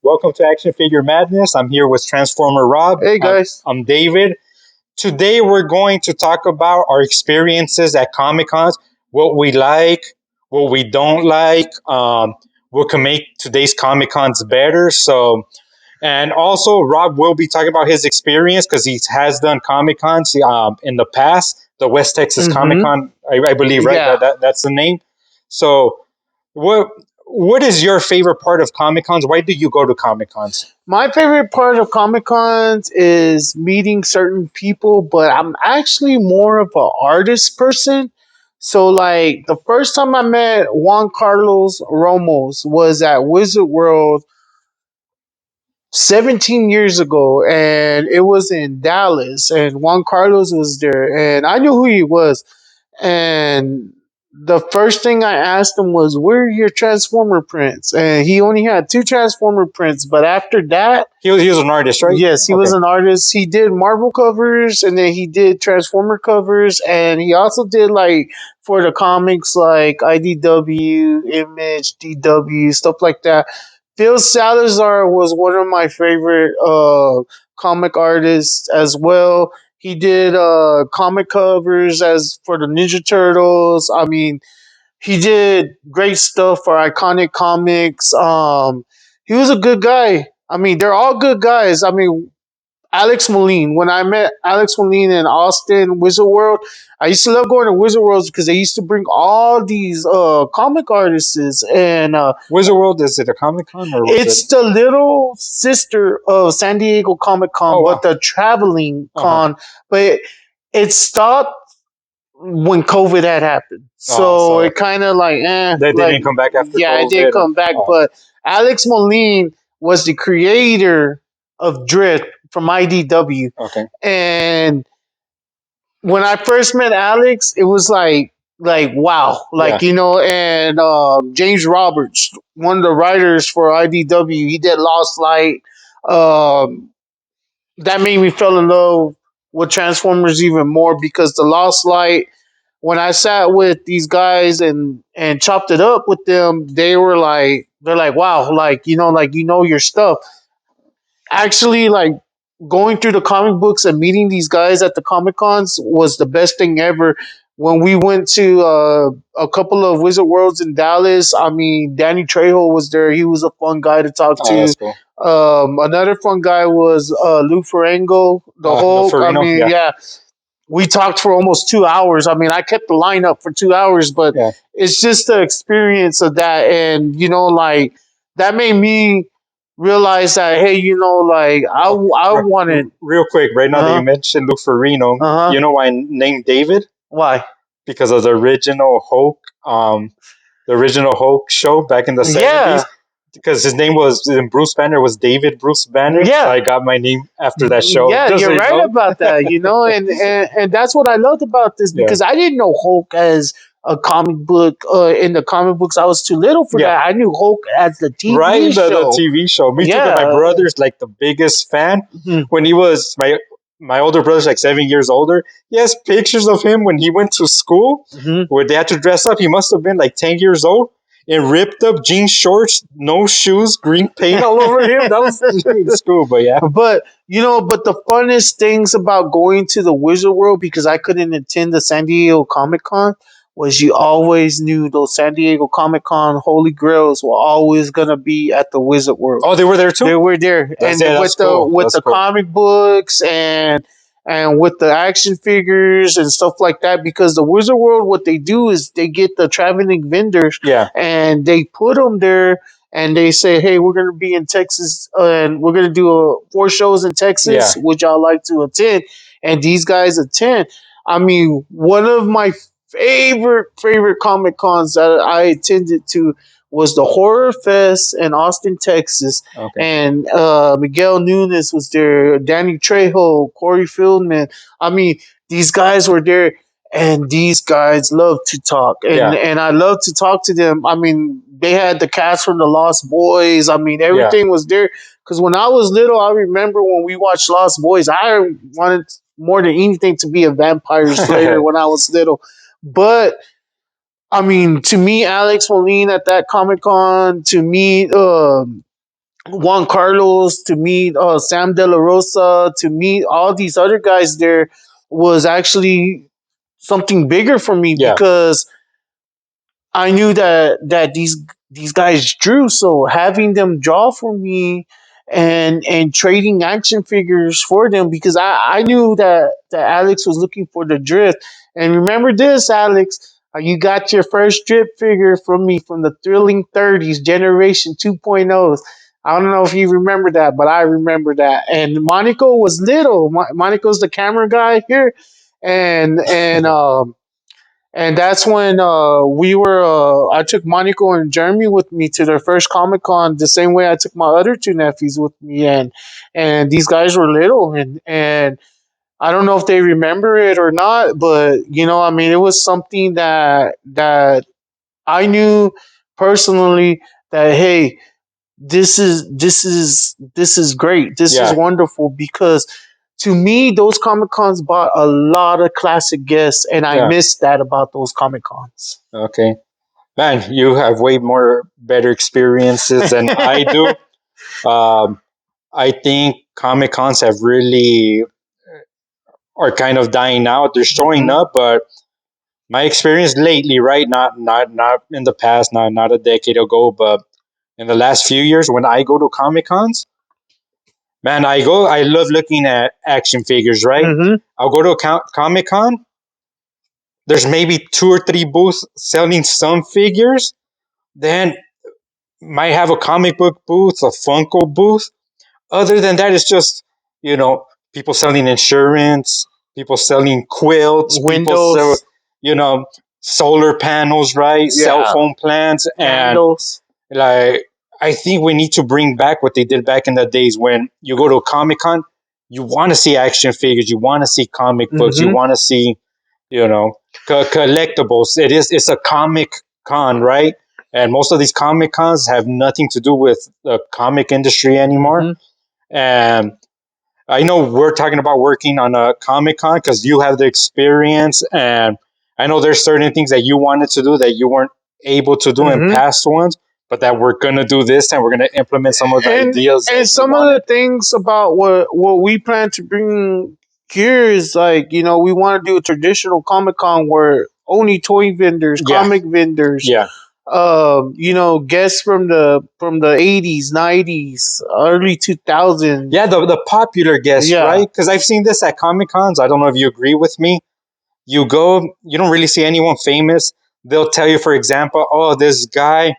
Welcome to Action Figure Madness. I'm here with Transformer Rob. Hey guys. I'm David. Today we're going to talk about our experiences at Comic Cons, what we like, what we don't like, what can make today's Comic Cons better. And also Rob will be talking about his experience because he has done Comic Cons in the past. The West Texas Comic Con, I believe, right? Yeah. That's the name. So what what is your favorite part of Comic Cons? Why do you go to Comic Cons? My favorite part of Comic Cons is meeting certain people, but I'm actually more of an artist person. So, like, the first time I met Juan Carlos Ramos was at Wizard World 17 years ago, and it was in Dallas, and Juan Carlos was there, and I knew who he was. And the first thing I asked him was, "Where are your Transformer prints?" And he only had two Transformer prints, but after that, He was an artist, right? yes, he was an artist. He did Marvel covers, and then he did Transformer covers, and he also did like for the comics like IDW, Image, DW, stuff like that. Phil Salazar was one of my favorite comic artists as well. He did comic covers as for the Ninja Turtles. I mean, he did great stuff for iconic comics. He was a good guy. I mean, they're all good guys. I mean, Alex Moline. When I met Alex Moline in Austin Wizard World, I used to love going to Wizard Worlds because they used to bring all these comic artists and Wizard World, is it a Comic Con or it's the little sister of San Diego Comic Con, but the traveling con. But it stopped when COVID had happened, so it kind of like they didn't come back after. Yeah, COVID it did come back. But Alex Moline was the creator of Drift from IDW. Okay. And when I first met Alex, it was like wow, like and James Roberts, one of the writers for IDW, he did Lost Light. Um, that made me fall in love with Transformers even more because the Lost Light. When I sat with these guys and chopped it up with them, they're like, wow, like your stuff. Actually, like going through the comic books and meeting these guys at the Comic Cons was the best thing ever. When we went to a couple of Wizard Worlds in Dallas, I mean, Danny Trejo was there. He was a fun guy to talk to. That's cool. Another fun guy was Lou Ferrigno, the Hulk. I mean, yeah. We talked for almost 2 hours. I mean, I kept the line up for 2 hours, but it's just the experience of that. And, like, that made me realize that, hey, like, I wanted. Real quick, right now that you mentioned Lou Ferrigno, you know why I named David? Why? Because of the original Hulk show back in the 70s. Yeah. Because his name was, Bruce Banner was David Bruce Banner. Yeah. So I got my name after that show. Yeah, you're right about that, and that's what I loved about this because I didn't know Hulk as a comic book. In the comic books, I was too little for that. I knew Hulk as the TV show. The TV show. Me too, my brother's like the biggest fan. When he was, my older brother's like 7 years older. He has pictures of him when he went to school where they had to dress up. He must have been like 10 years old. In ripped up jean shorts, no shoes, green paint all over him. That was in school, but yeah. But the funnest things about going to the Wizard World, because I couldn't attend the San Diego Comic Con, was you always knew those San Diego Comic Con holy grails were always gonna be at the Wizard World. Oh, they were there too? They were there. With the comic books and with the action figures and stuff like that, because the Wizard World, what they do is they get the traveling vendors and they put them there and they say, hey, we're going to be in Texas and we're going to do 4 shows in Texas. Would y'all like to attend? And these guys attend. I mean, one of my favorite Comic Cons that I attended to was the Horror Fest in Austin, Texas. Okay. And Miguel Nunes was there, Danny Trejo, Corey Feldman. I mean, these guys were there, and these guys love to talk. And I love to talk to them. I mean, they had the cast from The Lost Boys. I mean, everything was there. Because when I was little, I remember when we watched Lost Boys, I wanted more than anything to be a Vampire Slayer when I was little. But I mean, to me, Alex Moline at that Comic Con, to me, Juan Carlos, to meet Sam De La Rosa, to meet all these other guys there was actually something bigger for me because I knew that these guys drew, so having them draw for me and trading action figures for them because I knew that Alex was looking for the drift. And remember this, Alex, you got your first drift figure from me from the Thrilling 30s Generation 2.0s. I don't know if you remember that, but I remember that. And Monaco was little. Monaco's the camera guy here, and that's when we were. I took Monaco and Jeremy with me to their first Comic Con, the same way I took my other two nephews with me, and these guys were little, and I don't know if they remember it or not, but I mean, it was something that I knew personally that hey, this is great. This is wonderful because to me, those Comic Cons brought a lot of classic guests, and I missed that about those Comic Cons. Okay. Man, you have way more better experiences than I do. I think Comic Cons have really are kind of dying out. They're showing up, but my experience lately, right? Not in the past, not a decade ago, but in the last few years when I go to Comic Cons, man, I love looking at action figures, right? I'll go to a Comic Con. There's maybe two or three booths selling some figures. Then might have a comic book booth, a Funko booth. Other than that, it's just, you know, people selling insurance, people selling quilts, people sell, you know, solar panels, right? Cell phone plans. And like, I think we need to bring back what they did back in the days when you go to a Comic Con, you want to see action figures, you want to see comic books, you want to see, you know, collectibles. It's a comic con, right? And most of these comic cons have nothing to do with the comic industry anymore. And I know we're talking about working on a comic con because you have the experience, and I know there's certain things that you wanted to do that you weren't able to do in past ones, but that we're gonna do this time. We're gonna implement some of the ideas. And some of the things about what we plan to bring here is like we want to do a traditional Comic Con where only toy vendors, comic vendors, guests from the 80s, 90s, early 2000s. Yeah, the popular guests, right? Because I've seen this at Comic Cons. I don't know if you agree with me. You go, you don't really see anyone famous. They'll tell you, for example, oh, this guy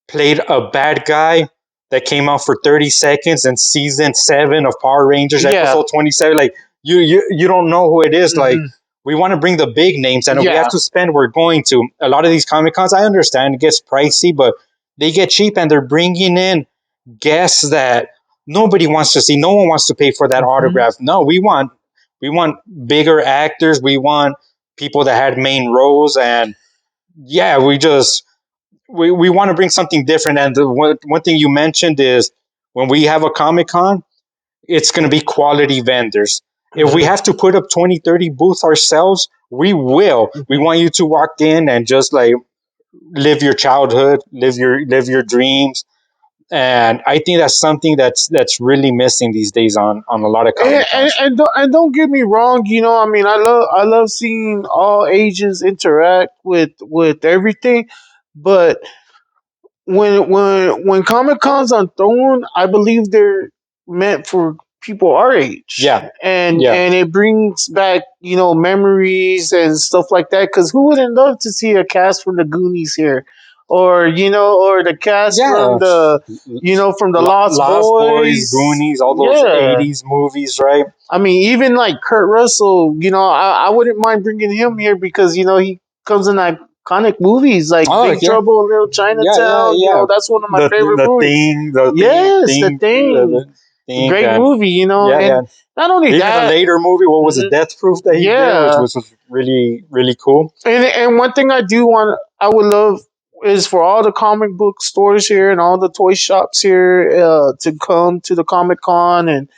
played a bad guy that came out for 30 seconds in season 7 of Power Rangers, episode 27. Like, you don't know who it is. Like, we want to bring the big names, and if we have to spend, we're going to. A lot of these Comic Cons, I understand it gets pricey, but they get cheap, and they're bringing in guests that nobody wants to see. No one wants to pay for that autograph. No, we want bigger actors. We want people that had main roles, and yeah, we want to bring something different. And the one thing you mentioned is when we have a Comic Con, it's going to be quality vendors. If we have to put up 20, 30 booths ourselves, we will. We want you to walk in and just like live your childhood, live your dreams. And I think that's something that's really missing these days on a lot of Comic Cons. And don't get me wrong, I mean, I love seeing all ages interact with everything, but when Comic Cons are thrown, I believe they're meant for people our age. And it brings back memories and stuff like that. Because who wouldn't love to see a cast from the Goonies here, or or the cast from the Lost Boys, Goonies, all those '80s movies, right? I mean, even like Kurt Russell, I wouldn't mind bringing him here because he comes in iconic movies like Big Trouble in Little Chinatown. That's one of my favorite movies. The Thing. Great movie, and not only even that, a later movie, what was it, Death Proof that he did, which was really, really cool. And one thing I would love is for all the comic book stores here and all the toy shops here to come to the Comic Con and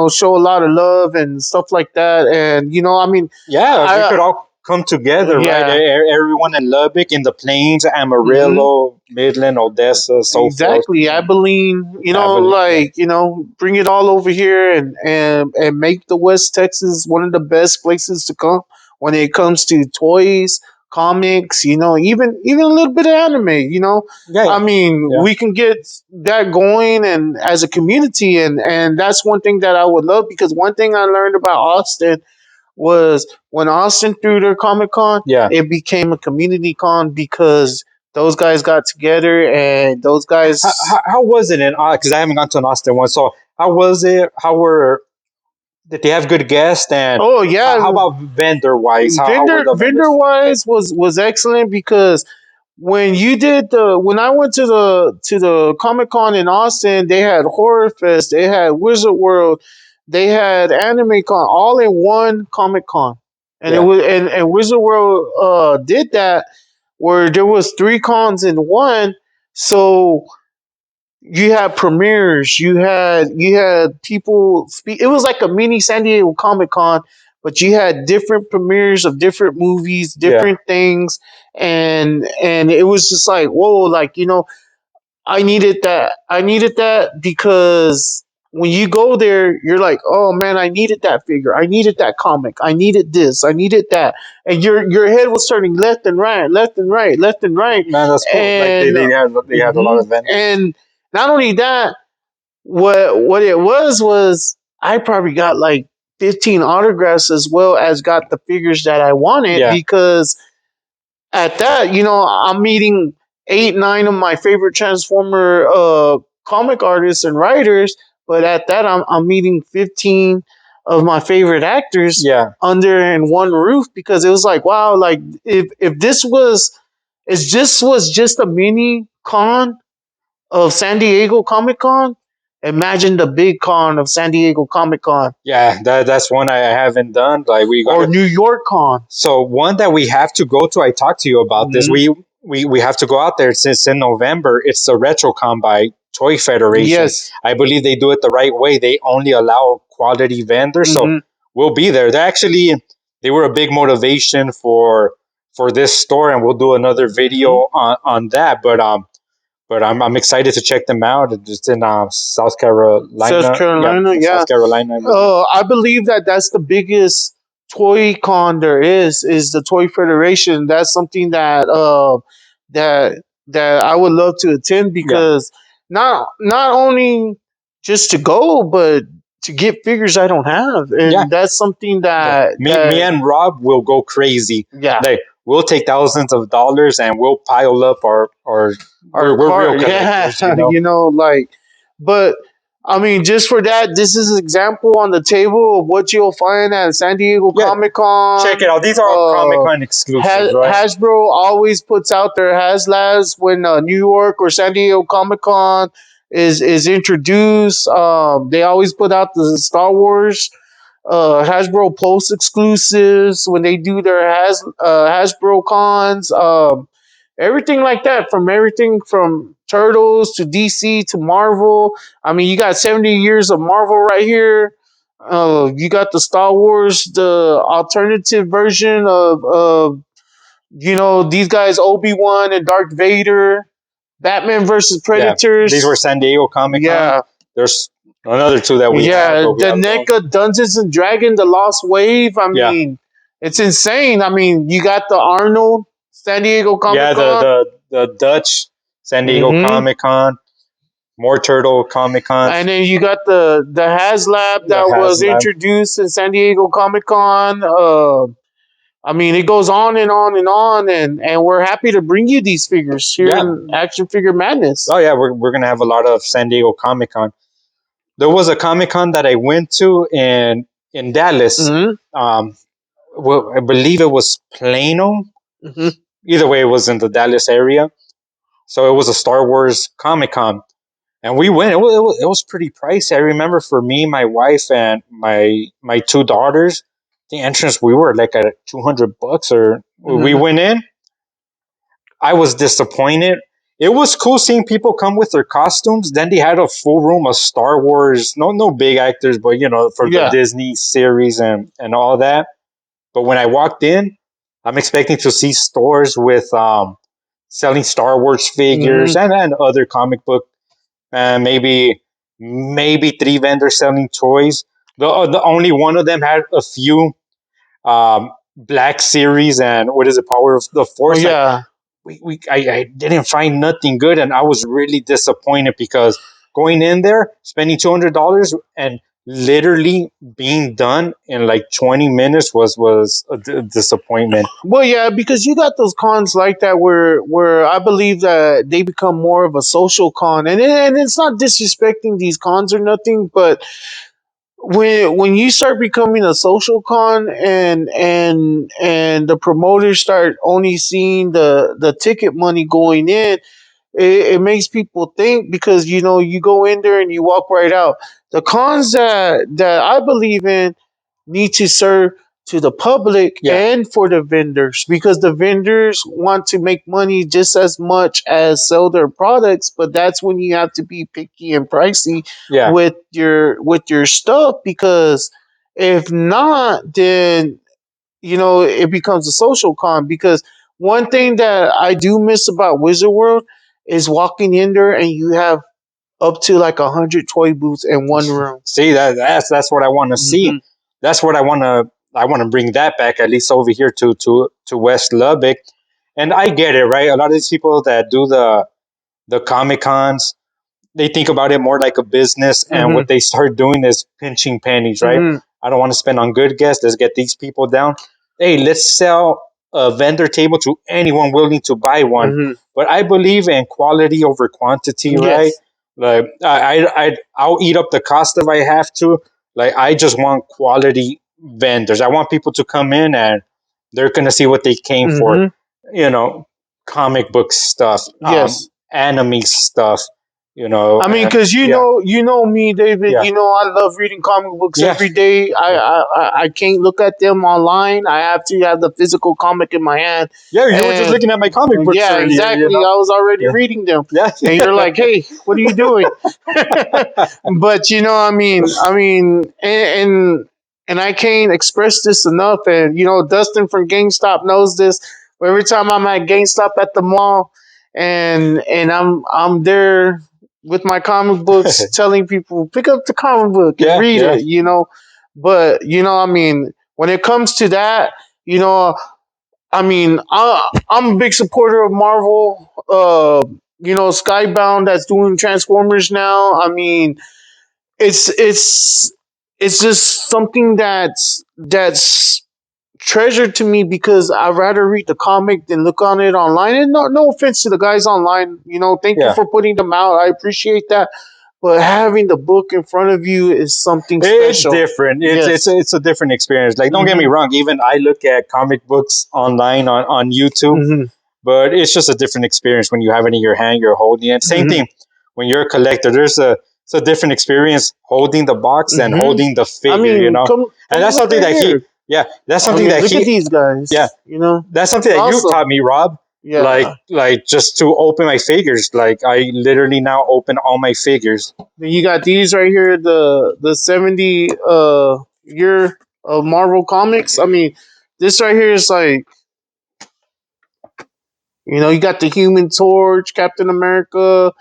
show a lot of love and stuff like that. And I mean, we could all come together, right? Everyone in Lubbock, in the plains, Amarillo, Midland, Odessa, so forth. Exactly. Abilene, bring it all over here and make the West Texas one of the best places to come when it comes to toys, comics, even a little bit of anime, I mean, we can get that going and as a community and that's one thing that I would love because one thing I learned about Austin was when Austin threw their Comic Con, it became a community con because those guys got together and those guys. How was it in because I haven't gone to an Austin one, so how was it? How were did they have good guests and oh yeah, how about vendor wise? How were the vendor wise was excellent because when I went to the Comic Con in Austin, they had Horror Fest, they had Wizard World, they had Anime Con, all in one Comic Con, and it was and Wizard World did that where there was three cons in one, so you had premieres, you had people speak. It was like a mini San Diego Comic Con, but you had different premieres of different movies, different things, and it was just like whoa, like I needed that. I needed that because when you go there, you're like, oh man, I needed that figure. I needed that comic. I needed this. I needed that. And your head was turning left and right, left and right, left and right. Man, that's cool. And Like they had a lot of vendors. And not only that, what it was I probably got like 15 autographs as well as got the figures that I wanted because at that, I'm meeting 8, 9 of my favorite Transformer comic artists and writers, but at that, I'm meeting 15 of my favorite actors under in one roof because it was like, wow, like if this was just a mini con of San Diego Comic Con, imagine the big con of San Diego Comic Con. Yeah, that's one I haven't done. Like or New York Con. So one that we have to go to. I talked to you about this. We have to go out there since in November. It's the RetroCon by Toy Federation. Yes. I believe they do it the right way. They only allow quality vendors, so we'll be there. They were a big motivation for this store, and we'll do another video on that. But I'm excited to check them out. It's in South Carolina. South Carolina, yeah. South Carolina. I believe that's the biggest toy con there is the Toy Federation. That's something that I would love to attend because not only just to go, but to get figures I don't have, and that's something that me and Rob will go crazy. Yeah, we'll take thousands of dollars and we'll pile up our we're real collectors, but I mean, just for that, this is an example on the table of what you'll find at San Diego Comic Con. Check it out. These are all Comic Con exclusives, right? Hasbro always puts out their HasLabs when New York or San Diego Comic Con is introduced. They always put out the Star Wars Hasbro Pulse exclusives when they do their Hasbro cons. Everything like that, from everything from Turtles to DC to Marvel. I mean, you got 70 years of Marvel right here. You got the Star Wars, the alternative version of these guys, Obi-Wan and Darth Vader, Batman versus Predators. These were San Diego Comic Con. Yeah. There's another two that we have. The NECA Dungeons and Dragons, the Lost Wave. I mean, it's insane. I mean, you got the Arnold San Diego Comic Con. Yeah, the Dutch San Diego Comic Con. More Turtle Comic Con. And then you got the HasLab that was introduced in San Diego Comic Con. I mean, it goes on and on and on, and we're happy to bring you these figures here in Action Figure Madness. Oh yeah, we're gonna have a lot of San Diego Comic Con. There was a Comic Con that I went to in Dallas. Well, I believe it was Plano. Either way, it was in the Dallas area. So it was a Star Wars Comic Con, and we went. It was pretty pricey. I remember for me, my wife, and my two daughters, the entrance we were like at $200, or we went in. I was disappointed. It was cool seeing people come with their costumes. Then they had a full room of Star Wars, no big actors, but for the Disney series and all that. But when I walked in, I'm expecting to see stores with selling Star Wars figures Mm-hmm. and other comic book, and maybe three vendors selling toys. The only one of them had a few Black Series and what is it, Power of the Oh Force. Like yeah. I didn't find nothing good, and I was really disappointed because going in there, spending $200 and literally being done in like 20 minutes was a disappointment. Well, yeah, because you got those cons like that where I believe that they become more of a social con, and it's not disrespecting these cons or nothing, but when you start becoming a social con and the promoters start only seeing the ticket money going in, it makes people think because you go in there and you walk right out. The cons that I believe in need to serve to the public Yeah, and for the vendors because the vendors want to make money just as much as sell their products, but that's when you have to be picky and pricey yeah. with your stuff because if not, then it becomes a social con because one thing that I do miss about Wizard World is walking in there and you have up to like 100 toy booths in one room. See that's what I want to see. Hmm. That's what I want to bring that back at least over here to West Lubbock. And I get it, right? A lot of these people that do the Comic Cons, they think about it more like a business, and Hmm. what they start doing is pinching pennies, right? Hmm. I don't want to spend on good guests. Let's get these people down. Hey, let's sell a vendor table to anyone willing to buy one. Hmm. But I believe in quality over quantity, right? Yes. Like I'll eat up the cost if I have to. Like I just want quality vendors. I want people to come in and they're gonna see what they came for. Hmm. You know, comic book stuff, Yes. anime stuff, you know, I mean, and because yeah, you know me, David. yeah, I love reading comic books yeah, every day. yeah, I can't look at them online. I have to have the physical comic in my hand. yeah. You were just And looking at my comic books yeah, earlier, you exactly. know. I was already Yeah, reading them, yeah, and you're like, "Hey, what are you doing?" But and I can't express this enough. And Dustin from GameStop knows this. Every time I'm at GameStop at the mall, and I'm there with my comic books, telling people pick up the comic book and yeah, read yeah, it. But when it comes to that, you know, I'm a big supporter of Marvel. Skybound that's doing Transformers now. I mean, it's it's it's just something that's treasure to me because I'd rather read the comic than look on it online. And no offense to the guys online, thank you yeah. for putting them out. I appreciate that. But having the book in front of you is something It's special. different. Yes. It's a different experience. Like, don't get me Mm-hmm. wrong. Even I look at comic books online on YouTube, Mm-hmm. but it's just a different experience when you have it in your hand, you're holding it. Same Mm-hmm. thing when you're a collector. It's a different experience holding the box than Mm-hmm. holding the I figure, you mean, know. come And that's look something right that here. that's I something mean, that look at these yeah, guys. that's something It's that you awesome. taught me, Rob. Yeah. Like just to open my figures. Like I literally now open all my figures. Then you got these right here, the 70 year of Marvel comics. I mean, this right here is like, you got the Human Torch, Captain America,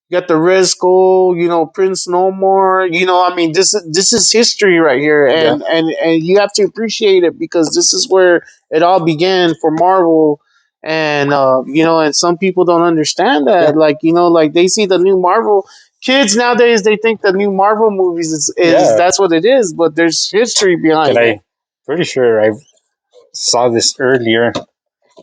you got the Red Skull, Prince No More. This is history right here, Yeah, and you have to appreciate it because this is where it all began for Marvel. And and some people don't understand yeah, that. Like they see the new Marvel kids nowadays, they think the new Marvel movies is yeah. that's what it is, but there's history Can behind it. I? Pretty sure I saw this earlier.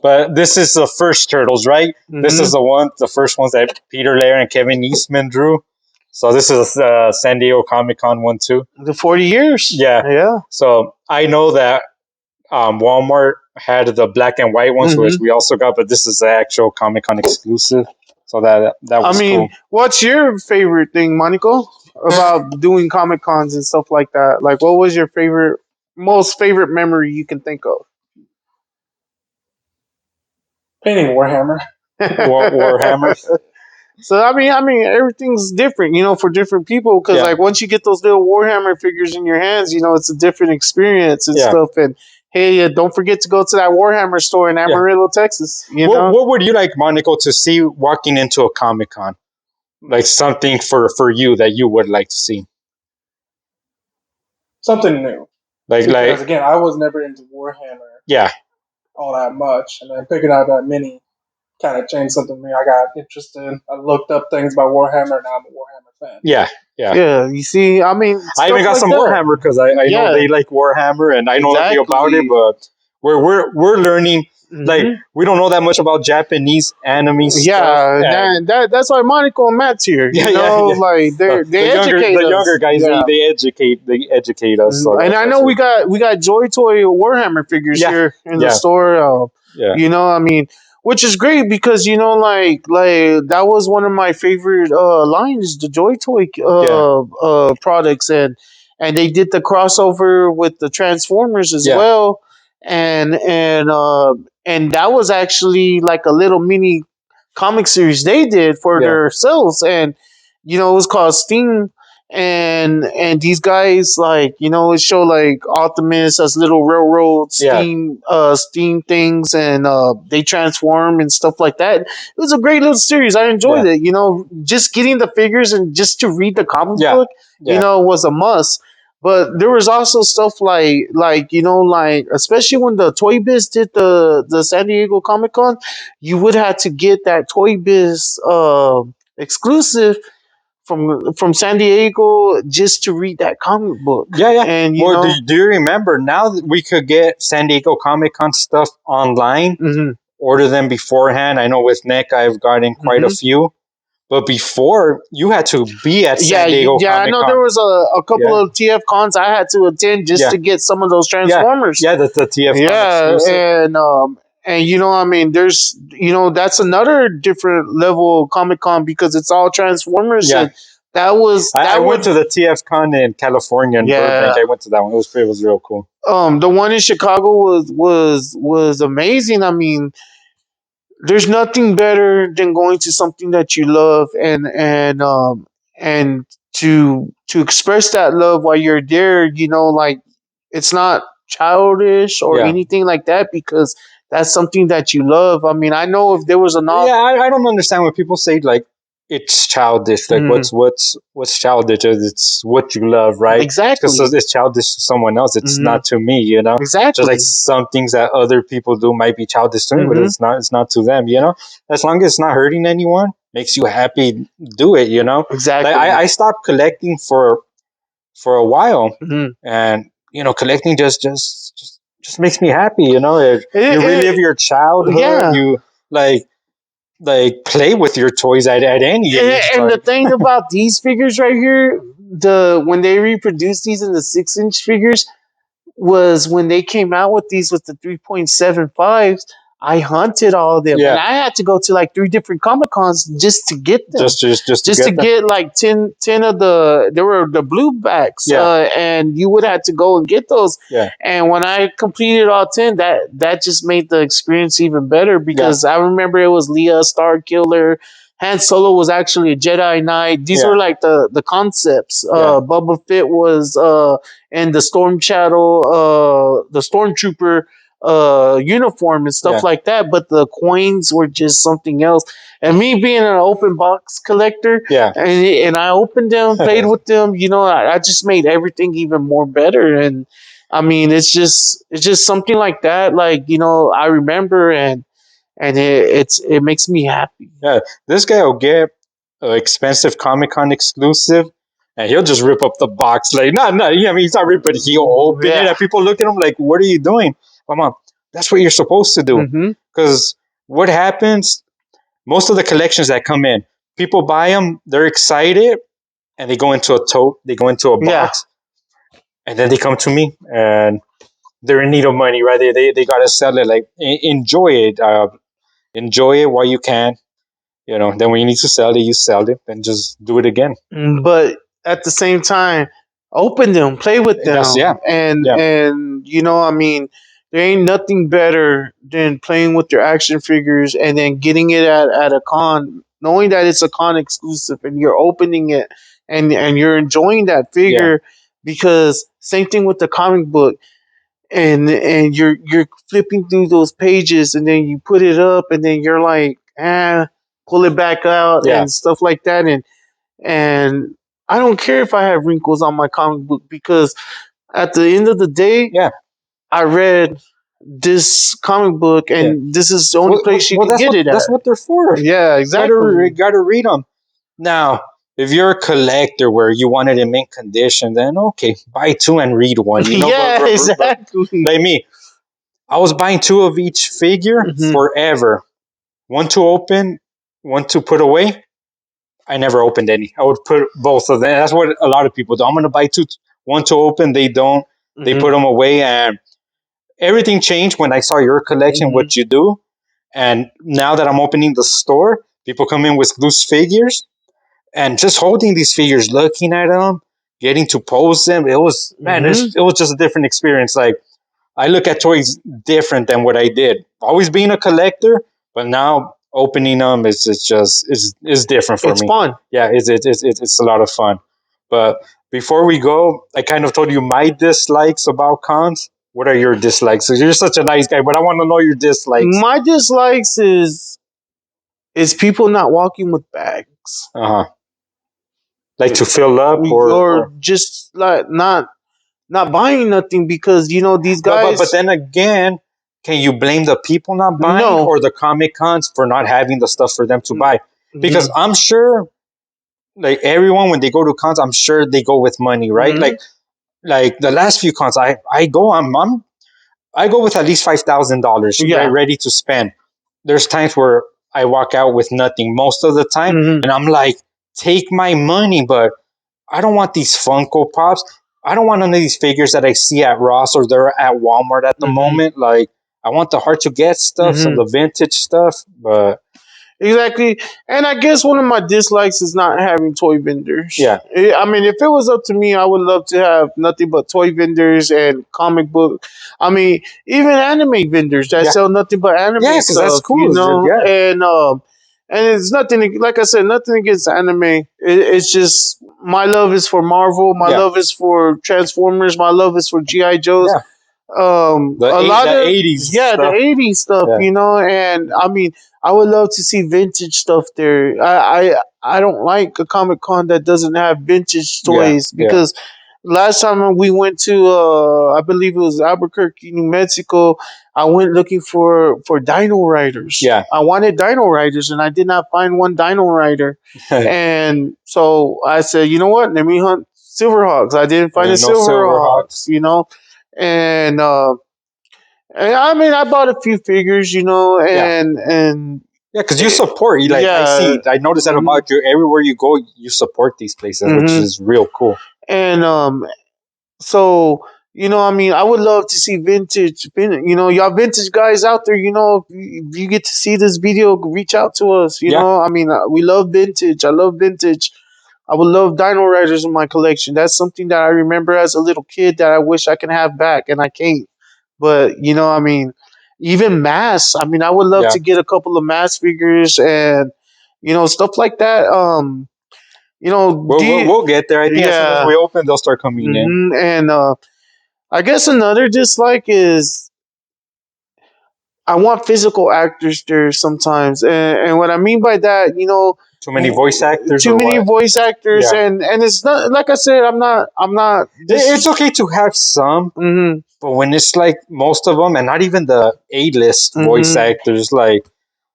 But this is the first Turtles, right? This is Hmm. the first ones that Peter Laird and Kevin Eastman drew. So this is San Diego Comic Con one too. The 40 years, Yeah. yeah. So I know that Walmart had the black and white ones, which Hmm. we also got, but this is the actual Comic Con exclusive. So that I was mean, cool. what's your favorite thing, Monaco, about doing Comic Cons and stuff like that? Like, what was your most favorite memory you can think of? Painting Warhammer. Warhammer. So everything's different, for different people. Because Yeah. like once you get those little Warhammer figures in your hands, it's a different experience and Yeah. stuff. And hey, don't forget to go to that Warhammer store in Amarillo, Texas. What would you like, Monaco, to see walking into a Comic Con? Like something for you that you would like to see. Something new. Because again, I was never into Warhammer. Yeah. All that much, and then picking out that mini kind of changed something to me. I got interested. I looked up things about Warhammer. Now I'm a Warhammer fan. Yeah. You see, I mean, I even got some Warhammer because I know they like Warhammer, and I know nothing about it. But we're learning. Like we don't know that much about Japanese anime stuff. That's why Monaco and Matt's here. Like they educate us. The younger guys, they educate us. So and I know we got Joy Toy Warhammer figures here in the store. I mean, which is great because like that was one of my favorite lines, the Joy Toy products, and they did the crossover with the Transformers as well, and that was actually like a little mini comic series they did for themselves, and it was called Steam. And these guys, like, it showed like Optimus as little railroad steam things, and they transform and stuff like that. It was a great little series. I enjoyed it. Just getting the figures and just to read the comic book, was a must. But there was also stuff like especially when the Toy Biz did the San Diego Comic Con, you would have to get that Toy Biz exclusive from San Diego just to read that comic book. And do you remember now that we could get San Diego Comic Con stuff online, order them beforehand? I know with Nick I've gotten quite a few. But before, you had to be at San Diego Comic-Con. I know there was a couple of TF cons I had to attend just to get some of those Transformers. The TF con exclusive. And I mean, there's that's another different level of Comic-Con because it's all Transformers. And I went to the TF con in California in Burbank. I went to that one. It was real cool. The one in Chicago was amazing. I mean, there's nothing better than going to something that you love and to express that love while you're there. Like, it's not childish or anything like that because that's something that you love. I mean, I know if there was a I don't understand when people say like it's childish. Like what's childish? It's what you love, right? Exactly. Because it's childish to someone else. It's not to me, Exactly. Just like some things that other people do might be childish to me, but it's not to them. As long as it's not hurting anyone, makes you happy, do it. Exactly. Like, I stopped collecting for a while, and collecting just makes me happy. You relive your childhood. You play with your toys at any age. And the thing about these figures right here, when they reproduced these in the 6-inch figures, was when they came out with these with the 3.75s. I hunted all of them, and I had to go to like 3 different Comic Cons just to get them. Just to get like 10 of there were the blue backs, and you would have to go and get those. And when I completed all 10, that just made the experience even better because I remember it was Leia, Star Killer, Han Solo was actually a Jedi Knight. These were like the concepts. Boba Fett was in the Storm Shadow, the Stormtrooper uniform and stuff like that, but the coins were just something else. And me being an open box collector, and I opened them, played with them, I just made everything even more better. And I mean, it's just something like that, like I remember, and it makes me happy. This guy will get an expensive Comic-Con exclusive, and he'll just rip up the box. Like, no, I mean, he's not ripping, but he'll open it, and people look at him like, what are you doing? Mom, that's what you're supposed to do. Because what happens, most of the collections that come in, people buy them, they're excited, and they go into a tote, they go into a box, and then they come to me, and they're in need of money, right? They got to sell it. Like, enjoy it. Enjoy it while you can. Then when you need to sell it, you sell it, and just do it again. But at the same time, open them, play with them. And I mean, there ain't nothing better than playing with your action figures and then getting it at a con, knowing that it's a con exclusive and you're opening it and you're enjoying that figure because same thing with the comic book. and you're flipping through those pages, and then you put it up, and then you're like, pull it back out Yeah. and stuff like that, and I don't care if I have wrinkles on my comic book, because at the end of the day, Yeah. I read this comic book, Yeah. and this is the only place you can get it That's at. what they're for. Yeah, exactly. Gotta read them. Now, if you're a collector where you want it in mint condition, then okay, buy two and read one. You know, Yeah, exactly. like me, I was buying two of each figure Hmm. forever. One to open, one to put away. I never opened any. I would put both of them. That's what a lot of people do. I'm gonna buy two, one to open. They don't. They Hmm. put them away, and everything changed when I saw your collection. Hmm. What you do, and now that I'm opening the store, people come in with loose figures, and just holding these figures, looking at them, getting to pose them. It was, man, Hmm. it was just a different experience. Like, I look at toys different than what I did. Always being a collector, but now opening them is different for It's me. fun. Yeah, it's a lot of fun. But before we go, I kind of told you my dislikes about cons. What are your dislikes? 'Cause you're such a nice guy, but I want to know your dislikes. My dislikes is people not walking with bags, Uh huh. Like to fill up or or just like not buying nothing, because these but guys. then again, can you blame the people not buying No. or the comic cons for not having the stuff for them to buy? Because Mm-hmm. I'm sure, like everyone when they go to cons, I'm sure they go with money, right? Hmm. Like the last few cons, I go with at least $5,000, right, Yeah. ready to spend. There's times where I walk out with nothing most of the time, Hmm. and I'm like, take my money, but I don't want these Funko Pops. I don't want none of these figures that I see at Ross or they're at Walmart at the Hmm. moment. Like, I want the hard to get stuff, some Hmm. of the vintage stuff, but Exactly. And I guess one of my dislikes is not having toy vendors. yeah, I mean, if it was up to me, I would love to have nothing but toy vendors and comic book. I mean, even anime vendors that yeah, sell nothing but anime yeah, because that's stuff, cool. Yeah, and it's nothing, like I said, nothing against anime. It's just my love is for Marvel, my yeah, love is for Transformers, my love is for GI Joes. yeah. A lot The of, 80s yeah, the stuff. 80s stuff, Yeah, and I mean, I would love to see vintage stuff there. I don't like a Comic Con that doesn't have vintage yeah, toys, yeah, because last time we went to, I believe it was Albuquerque, New Mexico, I went looking for Dino Riders. yeah. I wanted Dino Riders, and I did not find one Dino Rider. And so I said, you know what? Let me hunt Silverhawks. I didn't find a No Silverhawks, Silverhawks. and I mean, I bought a few figures, Yeah, and yeah, because you support. You like, yeah. I noticed that Hmm. about you. Everywhere you go, you support these places, which Hmm. is real cool. And so I mean, I would love to see y'all vintage guys out there. If you get to see this video, reach out to us. Yeah, I mean, we love vintage. I love vintage. I would love Dino Riders in my collection. That's something that I remember as a little kid that I wish I can have back, and I can't. But I mean, even mass. I mean, I would love yeah. to get a couple of mass figures and stuff like that. We'll get there. I think as soon as Yeah. we open, they'll start coming in. And I guess another dislike is I want physical actors there sometimes, and what I mean by that, Too many voice actors too or many what? voice actors, Yeah, and it's not, like I said, I'm not it's okay to have some, Hmm. but when it's like most of them, and not even the A-list voice Hmm. actors, like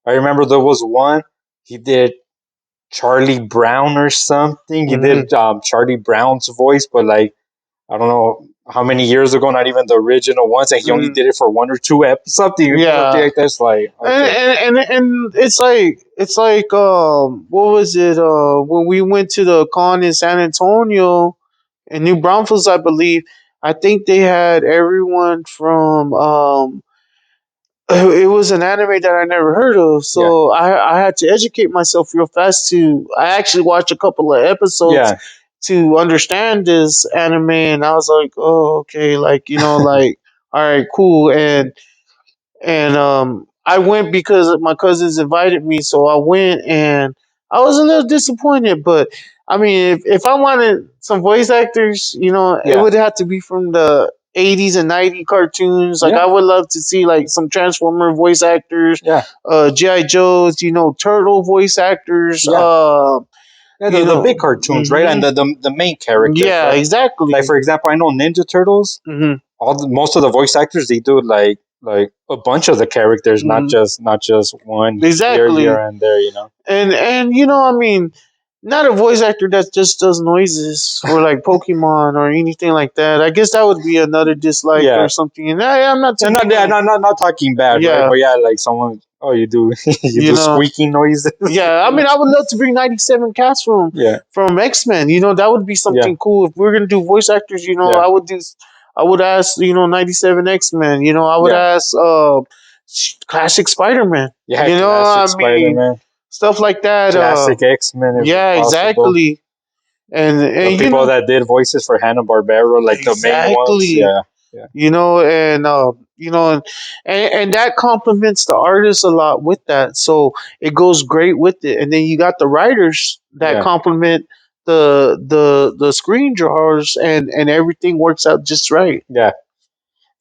I remember there was one. He did Charlie Brown or something. He Hmm. did Charlie Brown's voice, but like I don't know how many years ago, not even the original ones, and he only Hmm. did it for one or two episodes, something Yeah. like that. It's like and okay, and it's like what was it, when we went to the con in San Antonio in New Braunfels, I believe. I think they had everyone from it was an anime that I never heard of, yeah, so I had to educate myself real fast. I actually watched a couple of episodes yeah, to understand this anime, and I was like, oh, okay, like, like, all right, cool. And I went because my cousins invited me, so I went, and I was a little disappointed. But I mean, if I wanted some voice actors, it yeah, would have to be from the 80s and 90s cartoons. Like I would love to see like some Transformer voice actors, GI Joes, Turtle voice actors. The big cartoons, right? And the main characters. Yeah, right? exactly. Like for example, I know Ninja Turtles. Mm-hmm. Most of the voice actors they do like a bunch of the characters, not just one here and there. And I mean, not a voice actor that just does noises for like Pokemon or anything like that. I guess that would be another dislike or something. And I'm not not talking bad, right? But like someone, you do do squeaking noises. I mean, I would love to bring 97 cast from X-Men. That would be something cool if we're gonna do voice actors. I would ask 97 X-Men. I would ask classic Spider-Man. Classic Spider-Man. Stuff like that. Classic X-Men. Exactly. And the people that did voices for Hanna-Barbera, like the main ones. And that complements the artist a lot with that. So it goes great with it. And then you got the writers that complement the screen drawers and everything works out just right. Yeah.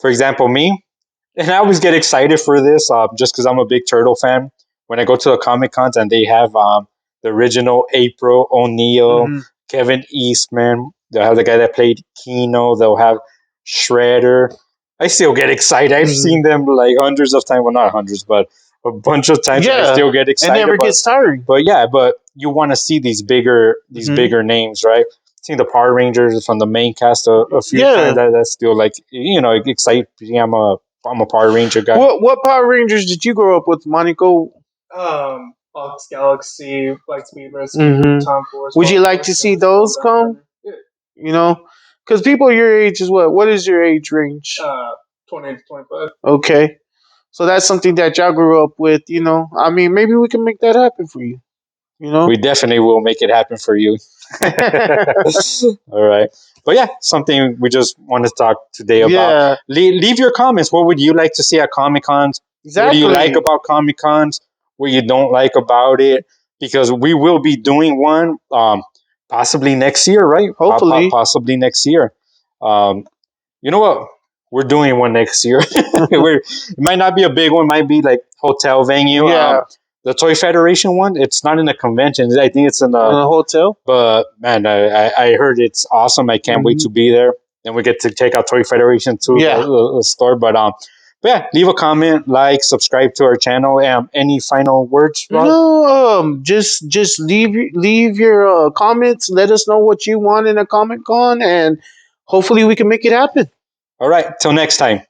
For example, me, and I always get excited for this just because I'm a big Turtle fan. When I go to the Comic Cons and they have the original April O'Neil, Kevin Eastman, they'll have the guy that played Kino, they'll have Shredder. I still get excited. I've seen them like hundreds of times. Well, not hundreds, but a bunch of times. And I still get excited. It never gets tiring. But but you want to see these bigger names, right? Seeing the Power Rangers from the main cast a few times, that's still like exciting. I'm a Power Ranger guy. What Power Rangers did you grow up with, Monaco? Ox Galaxy, Lightspeed Rescue, Tom Force. Would you like to see those come? Yeah. Because people your age is what? What is your age range? 20 to 25. Okay. So that's something that y'all grew up with, I mean, maybe we can make that happen for you. We definitely will make it happen for you. All right. But something we just want to talk today about. Leave your comments. What would you like to see at Comic Cons? Exactly. What do you like about Comic Cons? What you don't like about it? Because we will be doing one possibly next year, right? Hopefully. Possibly next year. You know what? We're doing one next year. It might not be a big one. Might be like hotel venue. Yeah. The Toy Federation one, it's not in a convention. I think it's in a hotel. But man, I heard it's awesome. I can't wait to be there. And we get to take out Toy Federation to the store. But leave a comment, like, subscribe to our channel. Any final words, Rob? No, just leave your comments. Let us know what you want in a Comic Con, and hopefully we can make it happen. All right, till next time.